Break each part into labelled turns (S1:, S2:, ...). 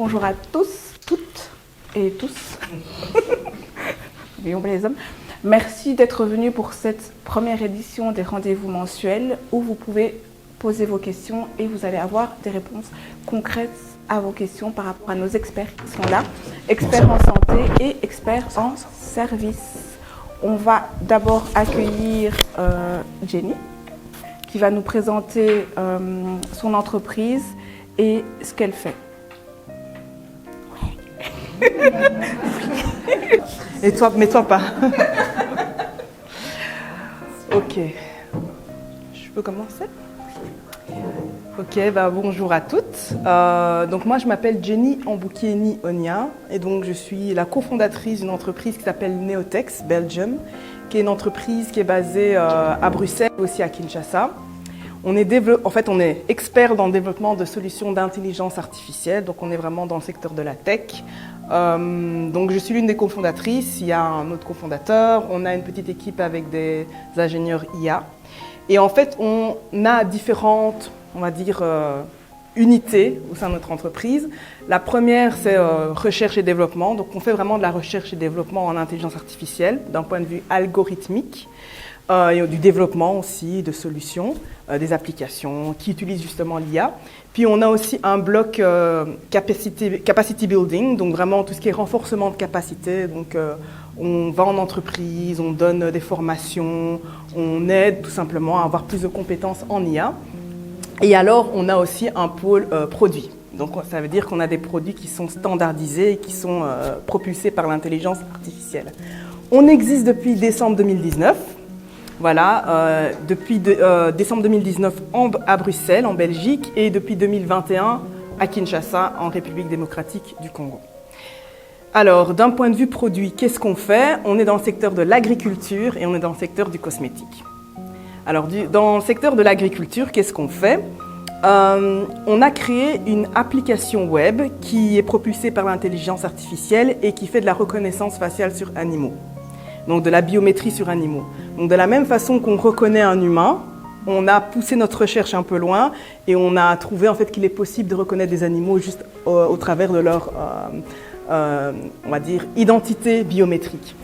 S1: Bonjour à tous, toutes et tous. N'oublions pas les hommes. Merci d'être venus pour cette première édition des rendez-vous mensuels où vous pouvez poser vos questions et vous allez avoir des réponses concrètes à vos questions par rapport à nos experts qui sont là, experts en santé et experts en service. On va d'abord accueillir Jenny qui va nous présenter son entreprise et ce qu'elle fait.
S2: Et toi, mets-toi pas. Ok. Je peux commencer? Ok, bonjour à toutes. Donc moi, je m'appelle Jenny Amboukieni Onia et donc je suis la cofondatrice d'une entreprise qui s'appelle Neotex Belgium, qui est une entreprise qui est basée à Bruxelles et aussi à Kinshasa. On est expert dans le développement de solutions d'intelligence artificielle, donc on est vraiment dans le secteur de la tech. Donc je suis l'une des cofondatrices, il y a un autre cofondateur, on a une petite équipe avec des ingénieurs IA. Et en fait, on a différentes, on va dire, unités au sein de notre entreprise. La première, c'est recherche et développement. Donc on fait vraiment de la recherche et développement en intelligence artificielle, d'un point de vue algorithmique. Et du développement aussi de solutions, des applications qui utilisent justement l'IA. Puis on a aussi un bloc capacity building, donc vraiment tout ce qui est renforcement de capacité. Donc on va en entreprise, on donne des formations, on aide tout simplement à avoir plus de compétences en IA. Et alors on a aussi un pôle produit. Donc ça veut dire qu'on a des produits qui sont standardisés et qui sont propulsés par l'intelligence artificielle. On existe depuis décembre 2019. Voilà, depuis décembre 2019 à Bruxelles, en Belgique, et depuis 2021 à Kinshasa, en République démocratique du Congo. Alors, d'un point de vue produit, qu'est-ce qu'on fait? On est dans le secteur de l'agriculture et on est dans le secteur du cosmétique. Alors, dans le secteur de l'agriculture, qu'est-ce qu'on fait? On a créé une application web qui est propulsée par l'intelligence artificielle et qui fait de la reconnaissance faciale sur animaux. Donc de la biométrie sur animaux. Donc de la même façon qu'on reconnaît un humain, on a poussé notre recherche un peu loin et on a trouvé en fait qu'il est possible de reconnaître des animaux juste au travers de leur, on va dire, identité biométrique.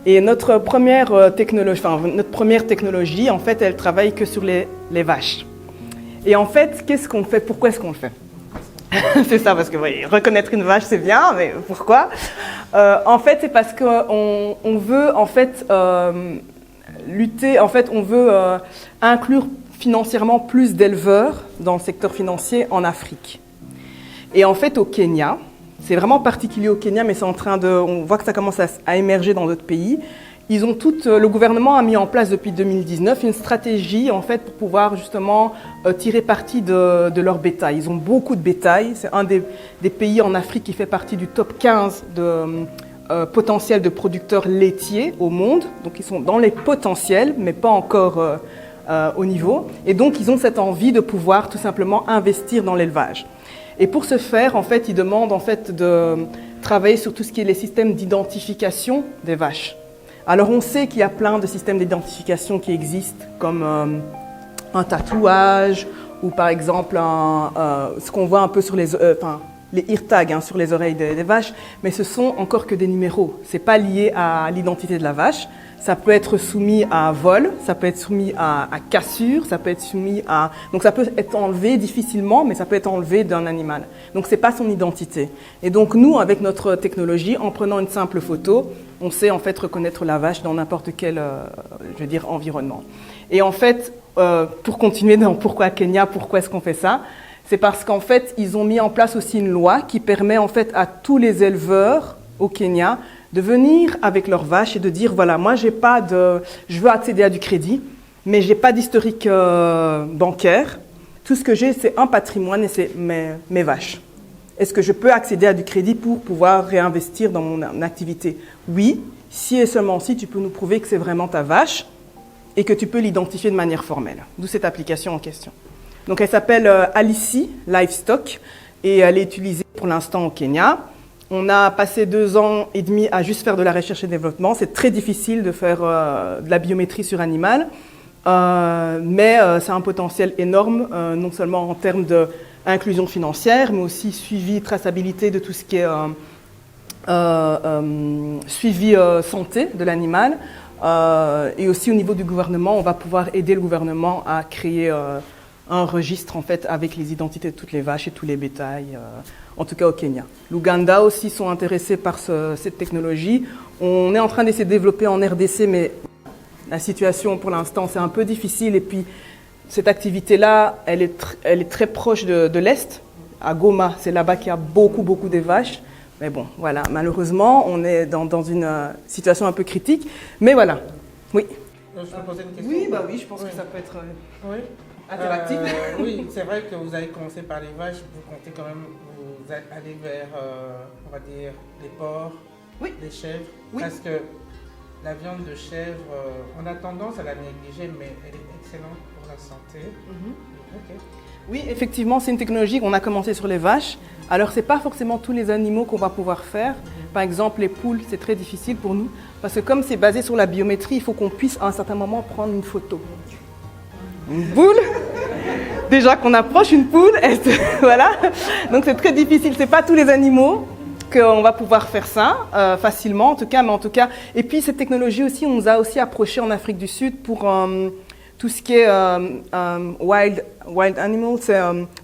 S2: Et notre première technologie, en fait, elle travaille que sur les vaches. Et en fait, qu'est-ce qu'on fait? Pourquoi est-ce qu'on le fait? C'est ça, parce que oui, reconnaître une vache, c'est bien, mais pourquoi? En fait, c'est parce qu'on veut en fait lutter, en fait, on veut inclure financièrement plus d'éleveurs dans le secteur financier en Afrique. Et en fait, au Kenya, c'est vraiment particulier au Kenya, mais c'est on voit que ça commence à émerger dans d'autres pays. Le gouvernement a mis en place depuis 2019 une stratégie en fait pour pouvoir justement tirer parti de leur bétail. Ils ont beaucoup de bétail. C'est un des pays en Afrique qui fait partie du top 15 de potentiel de producteurs laitiers au monde. Donc ils sont dans les potentiels, mais pas encore au niveau. Et donc ils ont cette envie de pouvoir tout simplement investir dans l'élevage. Et pour ce faire, en fait, ils demandent en fait de travailler sur tout ce qui est les systèmes d'identification des vaches. Alors on sait qu'il y a plein de systèmes d'identification qui existent, comme un tatouage ou par exemple ce qu'on voit un peu sur les ear tags sur les oreilles des vaches, mais ce sont encore que des numéros. C'est pas lié à l'identité de la vache. Ça peut être soumis à vol, ça peut être soumis à cassure, ça peut être soumis à... Donc ça peut être enlevé difficilement, mais ça peut être enlevé d'un animal. Donc c'est pas son identité. Et donc nous, avec notre technologie, en prenant une simple photo, on sait en fait reconnaître la vache dans n'importe quel, environnement. Et en fait, pour continuer dans pourquoi Kenya, pourquoi est-ce qu'on fait ça? C'est parce qu'en fait, ils ont mis en place aussi une loi qui permet en fait à tous les éleveurs au Kenya de venir avec leurs vaches et de dire voilà, moi je veux accéder à du crédit, mais j'ai pas d'historique bancaire. Tout ce que j'ai, c'est un patrimoine et c'est mes vaches. Est-ce que je peux accéder à du crédit pour pouvoir réinvestir dans mon activité? Oui, si et seulement si tu peux nous prouver que c'est vraiment ta vache et que tu peux l'identifier de manière formelle. D'où cette application en question. Donc elle s'appelle Alici Livestock et elle est utilisée pour l'instant au Kenya. On a passé 2 ans et demi à juste faire de la recherche et développement. C'est très difficile de faire de la biométrie sur animal, mais c'est un potentiel énorme, non seulement en termes de inclusion financière, mais aussi suivi, traçabilité de tout ce qui est suivi santé de l'animal. Et aussi au niveau du gouvernement, on va pouvoir aider le gouvernement à créer un registre en fait avec les identités de toutes les vaches et tous les bétails, en tout cas au Kenya. L'Ouganda aussi sont intéressés par cette technologie. On est en train d'essayer de développer en RDC, mais la situation pour l'instant c'est un peu difficile. Et puis cette activité-là, elle est très proche de l'Est. À Goma, c'est là-bas qu'il y a beaucoup des vaches. Mais bon, voilà, malheureusement, on est dans une situation un peu critique. Mais voilà, oui.
S3: Je peux poser une question?
S2: Oui, oui, je pense que ça peut être
S3: oui.
S2: interactif.
S3: Oui, c'est vrai que vous avez commencé par les vaches, vous comptez quand même vous aller vers, on va dire, les porcs,
S2: oui.
S3: Les chèvres.
S2: Oui.
S3: Parce que la viande de chèvre, on a tendance à la négliger, mais elle est excellente pour la santé. Okay.
S2: Oui, effectivement, c'est une technologie qu'on a commencé sur les vaches. Alors, ce n'est pas forcément tous les animaux qu'on va pouvoir faire. Par exemple, les poules, c'est très difficile pour nous. Parce que comme c'est basé sur la biométrie, il faut qu'on puisse à un certain moment prendre une photo. Une poule, déjà qu'on approche une poule, voilà. Donc c'est très difficile. C'est pas tous les animaux qu'on va pouvoir faire ça facilement, en tout cas. Et puis cette technologie aussi, on nous a aussi approché en Afrique du Sud pour tout ce qui est wild animals,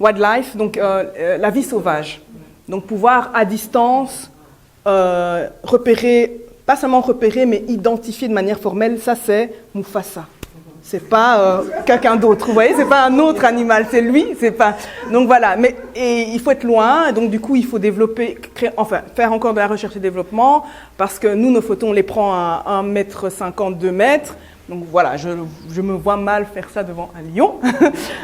S2: wildlife, donc la vie sauvage. Donc pouvoir à distance repérer, pas seulement repérer, mais identifier de manière formelle, ça c'est Mufasa. C'est pas quelqu'un d'autre, vous voyez, c'est pas un autre animal, c'est lui, c'est pas. Donc voilà, mais et il faut être loin, donc du coup il faut développer, faire encore de la recherche et développement, parce que nous nos photos on les prend à 1,50 m, 2 mètres. Donc voilà, je me vois mal faire ça devant un lion.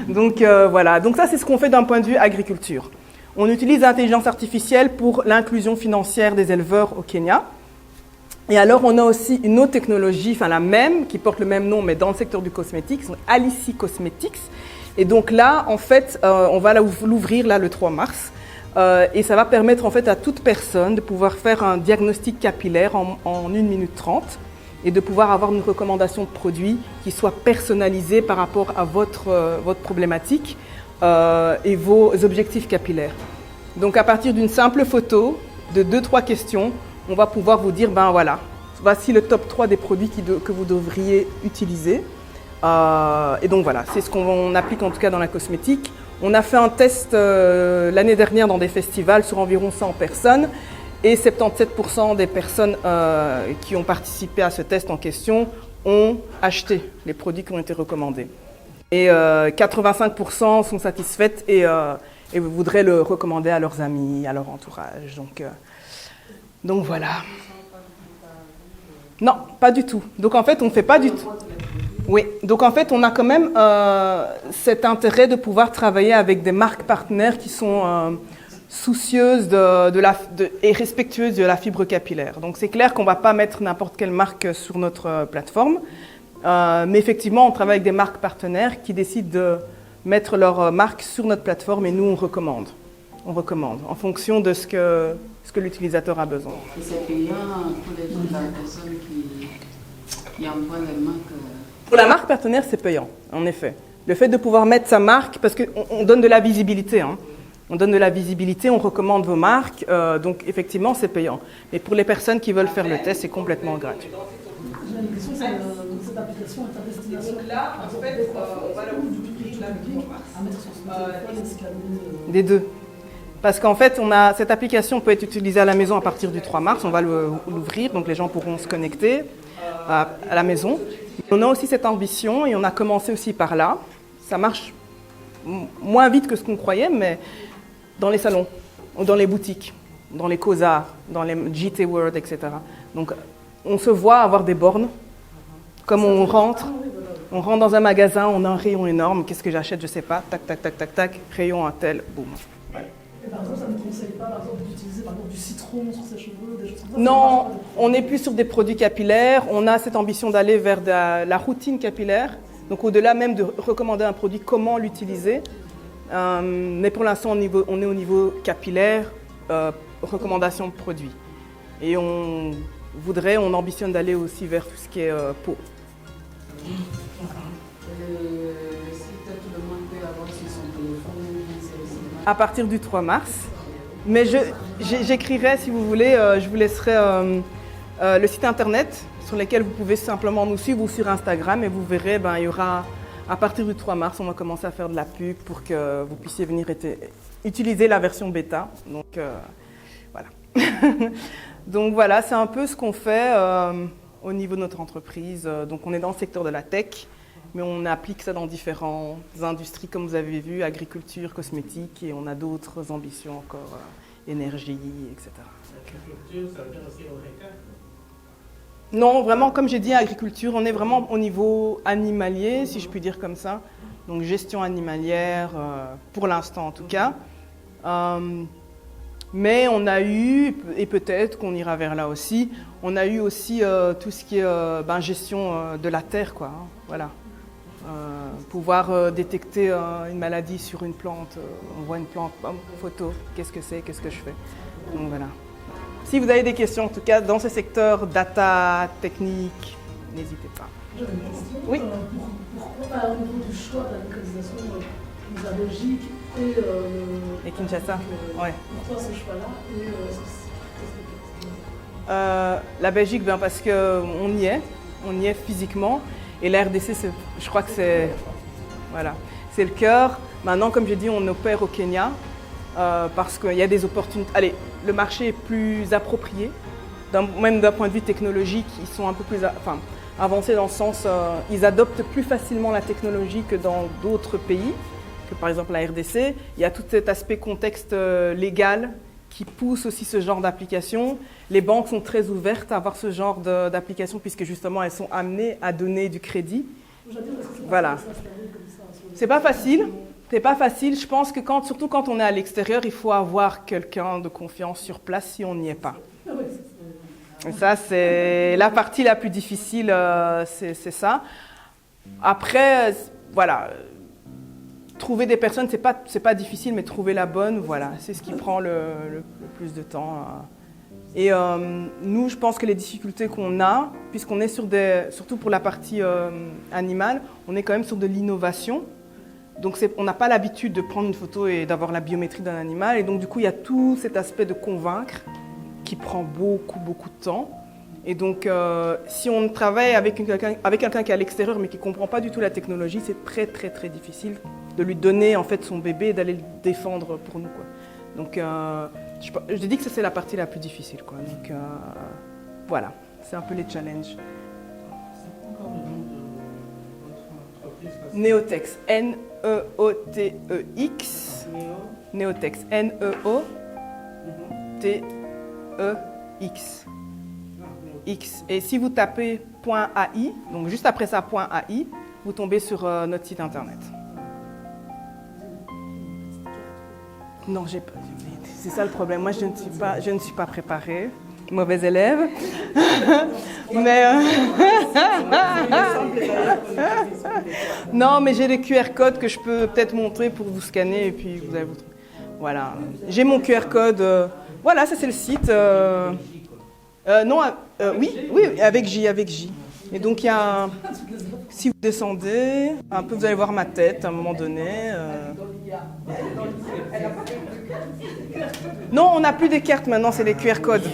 S2: Donc voilà, donc ça c'est ce qu'on fait d'un point de vue agriculture. On utilise l'intelligence artificielle pour l'inclusion financière des éleveurs au Kenya. Et alors, on a aussi une autre technologie, enfin la même, qui porte le même nom, mais dans le secteur du cosmétique, c'est Alici Cosmetics. Et donc là, en fait, on va l'ouvrir là, le 3 mars. Et ça va permettre en fait à toute personne de pouvoir faire un diagnostic capillaire en 1 minute 30 et de pouvoir avoir une recommandation de produit qui soit personnalisée par rapport à votre problématique et vos objectifs capillaires. Donc à partir d'une simple photo, de 2-3 questions, on va pouvoir vous dire, ben voilà, voici le top 3 des produits que vous devriez utiliser. Et donc voilà, c'est ce qu'on applique en tout cas dans la cosmétique. On a fait un test l'année dernière dans des festivals sur environ 100 personnes et 77% des personnes qui ont participé à ce test en question ont acheté les produits qui ont été recommandés. Et 85% sont satisfaites et voudraient le recommander à leurs amis, à leur entourage. Donc voilà. Non, pas du tout. Donc en fait, on ne fait pas du tout. Oui, donc en fait, on a quand même cet intérêt de pouvoir travailler avec des marques partenaires qui sont soucieuses et respectueuses de la fibre capillaire. Donc c'est clair qu'on ne va pas mettre n'importe quelle marque sur notre plateforme, mais effectivement, on travaille avec des marques partenaires qui décident de mettre leur marque sur notre plateforme et nous, on recommande. On recommande en fonction de ce que l'utilisateur a besoin.
S4: Et c'est payant pour les personnes qui envoient les marques?
S2: Pour la marque partenaire, c'est payant, en effet. Le fait de pouvoir mettre sa marque, parce qu'on donne de la visibilité, hein. On donne de la visibilité, on recommande vos marques, donc effectivement, c'est payant. Mais pour les personnes qui veulent faire le test, c'est complètement gratuit.
S5: J'ai une question, cette application est à destination.
S2: Donc là, en fait, on va
S5: du public à mettre sur son téléphone et scanner.
S2: Des deux. Parce qu'en fait, cette application peut être utilisée à la maison à partir du 3 mars. On va l'ouvrir, donc les gens pourront se connecter à la maison. On a aussi cette ambition et on a commencé aussi par là. Ça marche moins vite que ce qu'on croyait, mais dans les salons, ou dans les boutiques, dans les COSA, dans les JT World, etc. Donc, on se voit avoir des bornes. Comme on rentre dans un magasin, on a un rayon énorme. Qu'est-ce que j'achète? Je ne sais pas. Tac, tac, tac, tac, tac. Rayon un tel, boum.
S5: Et par exemple, ça ne conseille pas par exemple, d'utiliser par exemple, du citron sur ses cheveux, des choses comme ça?
S2: Non, on n'est plus sur des produits capillaires. On a cette ambition d'aller vers la routine capillaire. Donc au-delà même de recommander un produit, comment l'utiliser. Mais pour l'instant, on est au niveau capillaire, recommandation de produits. Et on ambitionne d'aller aussi vers tout ce qui est peau.
S4: Le site, tout le monde peut avoir sur son téléphone, c'est le cinéma
S2: À partir du 3 mars. Mais j'écrirai, si vous voulez, je vous laisserai le site internet sur lequel vous pouvez simplement nous suivre ou sur Instagram et vous verrez, il y aura, à partir du 3 mars, on va commencer à faire de la pub pour que vous puissiez venir utiliser la version bêta. Donc voilà. Donc voilà, c'est un peu ce qu'on fait au niveau de notre entreprise. Donc on est dans le secteur de la tech, mais on applique ça dans différentes industries, comme vous avez vu, agriculture, cosmétique, et on a d'autres ambitions encore, énergie, etc.
S3: L'agriculture, ça veut dire aussi l'horeca?
S2: Non, vraiment, comme j'ai dit, agriculture, on est vraiment au niveau animalier, si je puis dire comme ça. Donc gestion animalière, pour l'instant en tout cas. Mais on a eu, et peut-être qu'on ira vers là aussi, on a eu aussi tout ce qui est gestion de la terre, quoi. Hein, voilà. Pouvoir détecter une maladie sur une plante, on voit une plante, photo, qu'est-ce que c'est, qu'est-ce que je fais. Donc voilà. Si vous avez des questions, en tout cas, dans ce secteur data, technique, n'hésitez pas.
S5: J'avais une question.
S2: Oui.
S5: Pourquoi, au niveau du choix de la localisation, la Belgique
S2: Et Kinshasa, ouais.
S5: Pourquoi ce choix-là
S2: La Belgique, parce qu'on y est physiquement. Et la RDC, je crois que c'est le cœur. Maintenant, comme j'ai dit, on opère au Kenya parce qu'il y a des opportunités. Allez, le marché est plus approprié, même d'un point de vue technologique, ils sont un peu plus avancés dans le sens, ils adoptent plus facilement la technologie que dans d'autres pays, que par exemple la RDC. Il y a tout cet aspect contexte légal qui pousse aussi ce genre d'application. Les banques sont très ouvertes à avoir ce genre d'application puisque justement elles sont amenées à donner du crédit. Voilà. C'est pas facile. C'est pas facile. Je pense que surtout quand on est à l'extérieur, il faut avoir quelqu'un de confiance sur place si on n'y est pas. Et ça, c'est la partie la plus difficile, c'est ça. Après, voilà. Trouver des personnes, c'est pas difficile, mais trouver la bonne, voilà, c'est ce qui prend le plus de temps. Et nous, je pense que les difficultés qu'on a, puisqu'on est surtout pour la partie animale, on est quand même sur de l'innovation. Donc on n'a pas l'habitude de prendre une photo et d'avoir la biométrie d'un animal. Et donc du coup, il y a tout cet aspect de convaincre qui prend beaucoup, beaucoup de temps. Et donc, si on travaille avec quelqu'un qui est à l'extérieur mais qui ne comprend pas du tout la technologie, c'est très, très, très difficile de lui donner en fait son bébé et d'aller le défendre pour nous, quoi. Donc, je dis que ça, c'est la partie la plus difficile, quoi. Donc, voilà, c'est un peu les challenges.
S3: C'est encore le nom de votre entreprise?
S2: Neotex, N-E-O-T-E-X. Neotex, N-E-O-T-E-X. X. Et si vous tapez .ai, donc juste après ça .ai, vous tombez sur notre site internet. Non, j'ai pas. C'est ça le problème. Moi, je ne suis pas préparée. Mauvais élève. Mais non, mais j'ai des QR codes que je peux peut-être montrer pour vous scanner et puis vous allez vous. Voilà. J'ai mon QR code. Voilà, ça c'est le site. Non, oui, avec J. Et donc il y a. Si vous descendez, un peu, vous allez voir ma tête à un moment donné. Non, on n'a plus des cartes maintenant, c'est les QR codes.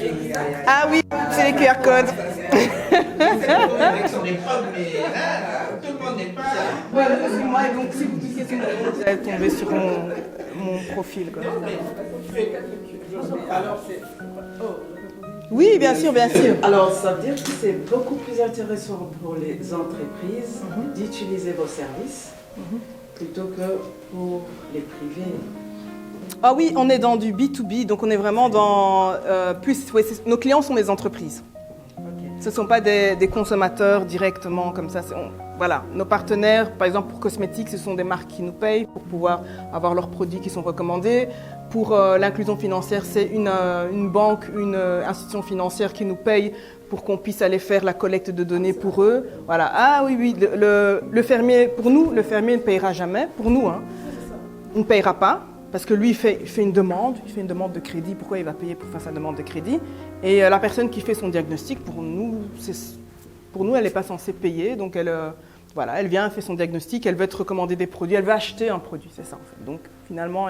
S2: Ah oui, c'est les QR codes.
S3: Tout le monde n'est pas.
S2: Voilà, c'est moi, et donc si vous cliquez sur mon, vous allez tomber sur mon profil, quoi.
S3: Alors, c'est.
S2: Oui, bien sûr, bien sûr.
S6: Alors, ça veut dire que c'est beaucoup plus intéressant pour les entreprises d'utiliser vos services plutôt que pour les privés.
S2: Ah oui, on est dans du B2B, donc on est vraiment dans nos clients sont des entreprises. Ce ne sont pas des consommateurs directement comme ça. Voilà, nos partenaires, par exemple pour cosmétiques, ce sont des marques qui nous payent pour pouvoir avoir leurs produits qui sont recommandés. Pour l'inclusion financière, c'est une banque, une institution financière qui nous paye pour qu'on puisse aller faire la collecte de données pour eux. Voilà. Ah oui, le fermier, pour nous, le fermier ne payera jamais. Pour nous, hein, il ne payera pas. Parce que lui, il fait une demande de crédit. Pourquoi il va payer pour faire sa demande de crédit? Et la personne qui fait son diagnostic, pour nous, elle n'est pas censée payer. Donc, elle vient, elle fait son diagnostic, elle veut te recommander des produits, elle veut acheter un produit, c'est ça en fait. Donc, finalement,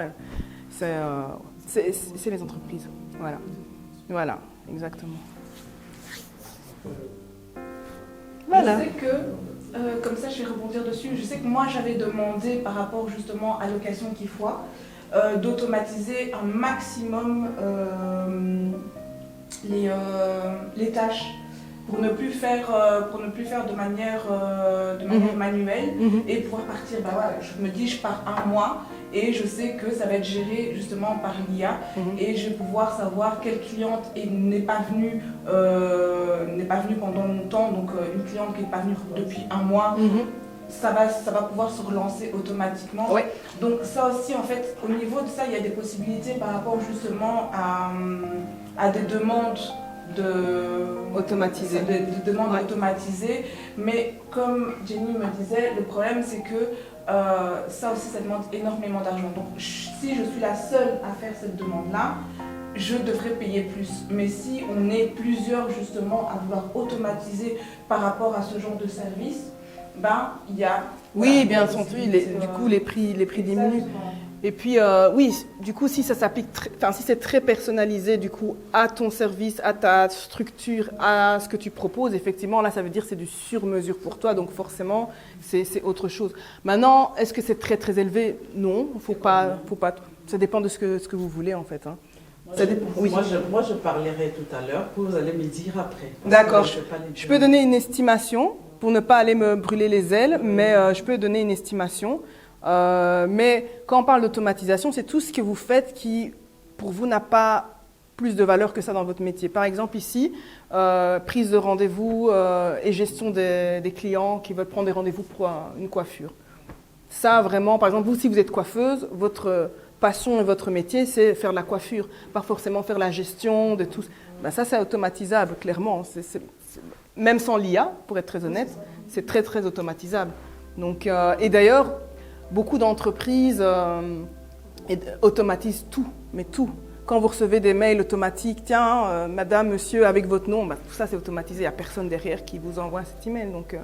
S2: c'est les entreprises. Voilà. Voilà, exactement. Voilà.
S1: Je sais que, comme ça je vais rebondir dessus, je sais que moi j'avais demandé par rapport justement à Location Kifois d'automatiser un maximum les tâches pour ne plus faire de manière manuelle et pouvoir partir. Bah ouais, je me dis je pars un mois et je sais que ça va être géré justement par l'IA et je vais pouvoir savoir quelle cliente n'est pas venue pendant longtemps, donc une cliente qui n'est pas venue depuis un mois. Ça va pouvoir se relancer automatiquement.
S2: Ouais.
S1: Donc ça aussi, en fait, au niveau de ça, il y a des possibilités par rapport justement à des demandes
S2: automatisées.
S1: De demandes automatisées. Mais comme Jenny me disait, le problème c'est que ça aussi, ça demande énormément d'argent. Donc si je suis la seule à faire cette demande-là, je devrais payer plus. Mais si on est plusieurs justement à vouloir automatiser par rapport à ce genre de service, ben, il y a...
S2: Oui, bien entendu, du coup les prix diminuent. Et puis, oui, du coup, si ça s'applique, si c'est très personnalisé, du coup, à ton service, à ta structure, à ce que tu proposes, effectivement, là, ça veut dire que c'est du sur-mesure pour toi, donc forcément, c'est autre chose. Maintenant, est-ce que c'est très, très élevé? Non, faut pas, ça dépend de ce que vous voulez, en fait. Hein. Ça dépend. Oui.
S6: Moi, je parlerai tout à l'heure, vous allez me dire après.
S2: D'accord, je peux donner une estimation, pour ne pas aller me brûler les ailes, mais je peux donner une estimation. Mais quand on parle d'automatisation, c'est tout ce que vous faites qui, pour vous, n'a pas plus de valeur que ça dans votre métier. Par exemple, ici, prise de rendez-vous et gestion des clients qui veulent prendre des rendez-vous pour une coiffure. Ça, vraiment, par exemple, vous, si vous êtes coiffeuse, votre passion et votre métier, c'est faire de la coiffure, pas forcément faire la gestion de tout. Ben ça, c'est automatisable, clairement. Même sans l'IA, pour être très honnête, c'est très, très automatisable. Donc, et d'ailleurs, beaucoup d'entreprises automatisent tout, mais tout. Quand vous recevez des mails automatiques, tiens, madame, monsieur, avec votre nom, tout ça c'est automatisé, il n'y a personne derrière qui vous envoie cet email. Donc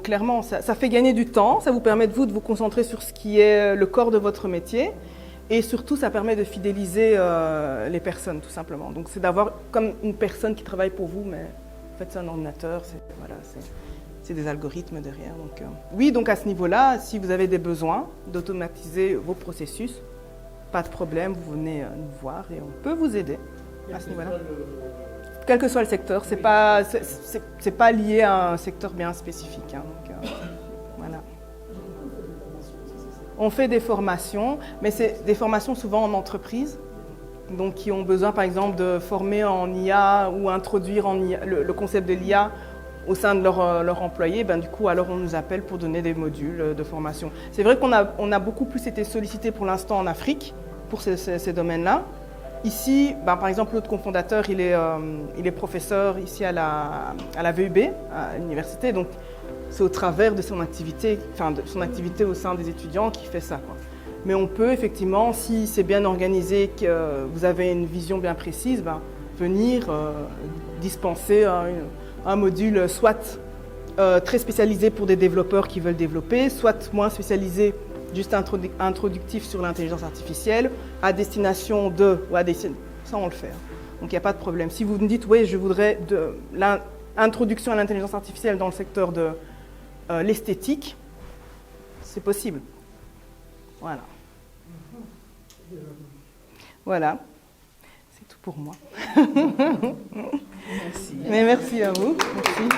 S2: clairement, ça fait gagner du temps, ça vous permet de vous concentrer sur ce qui est le corps de votre métier et surtout ça permet de fidéliser les personnes tout simplement. Donc c'est d'avoir comme une personne qui travaille pour vous, mais en fait c'est un ordinateur, c'est des algorithmes derrière. Donc, oui, donc à ce niveau-là, si vous avez des besoins d'automatiser vos processus, pas de problème, vous venez nous voir et on peut vous aider à ce niveau-là. Quel que soit le secteur, c'est pas lié à un secteur bien spécifique. Hein, donc, voilà. On fait des formations, mais c'est des formations souvent en entreprise, donc qui ont besoin par exemple de former en IA ou introduire en IA, le concept de l'IA au sein de leur employé, du coup, alors on nous appelle pour donner des modules de formation. C'est vrai qu'on a beaucoup plus été sollicité pour l'instant en Afrique pour ces domaines-là. Ici, par exemple, l'autre cofondateur, il est professeur ici à la VUB, à l'université, donc c'est au travers de son activité au sein des étudiants qui fait ça, quoi. Mais on peut effectivement, si c'est bien organisé, que vous avez une vision bien précise, venir dispenser un module soit très spécialisé pour des développeurs qui veulent développer, soit moins spécialisé, juste introductif sur l'intelligence artificielle, à destination ça on le fait. Donc il n'y a pas de problème. Si vous me dites, oui, je voudrais de l'introduction à l'intelligence artificielle dans le secteur de l'esthétique, c'est possible. Voilà. Voilà. C'est tout pour moi.
S6: Merci.
S2: Mais merci à vous. Merci.